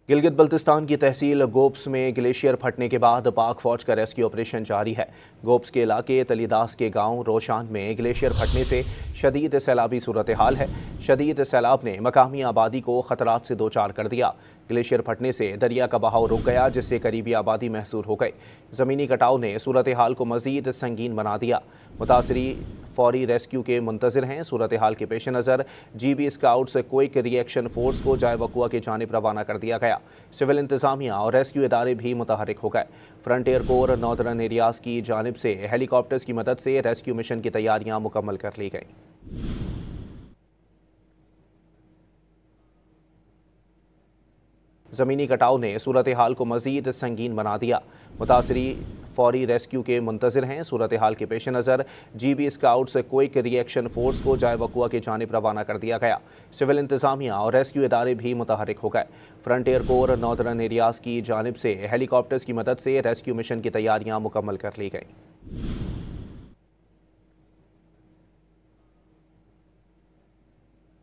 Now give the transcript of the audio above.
गिलगित बल्तिस्तान की तहसील गोप्स में ग्लेशियर फटने के बाद पाक फौज का रेस्क्यू ऑपरेशन जारी है। गोप्स के इलाके तलीदास के गांव रोशान में ग्लेशियर फटने से शदीद सैलाबी सूरत हाल है। शदीद सैलाब ने मकामी आबादी को खतरात से दो चार कर दिया। ग्लेशियर फटने से दरिया का बहाव रुक गया, जिससे करीबी आबादी महसूर हो गई। ज़मीनी कटाव ने सूरत हाल को मज़ीद संगीन बना दिया। मुतासरी फौरी रेस्क्यू के मुंतज़िर हैं। सूरत हाल के पेश नज़र GB scouts quick reaction force को जाए वक़ुआ की जानिब रवाना कर दिया गया। सिविल इंतज़ामिया और रेस्क्यू इदारे भी मुतहरिक हो गए। फ्रंटियर कोर नॉर्दर्न एरियाज़ की जानिब से हेलीकॉप्टर्स की मदद से रेस्क्यू मिशन की तैयारियां मुकम्मल कर ली गईं। ज़मीनी कटाव ने सूरत हाल को मज़ीद संगीन बना दिया। मुतासरी फौरी रेस्क्यू के मुंतज़िर हैं। सूरत हाल के पेश नज़र GB scouts quick reaction force को जाए वक़ुआ की जानिब रवाना कर दिया गया। सिविल इंतज़ामिया और रेस्क्यू इदारे भी मुतहरिक हो गए। फ्रंटियर कोर नॉर्दर्न एरियाज़ की जानिब से हेलीकॉप्टर्स की मदद से रेस्क्यू मिशन की तैयारियां मुकम्मल कर ली गईं।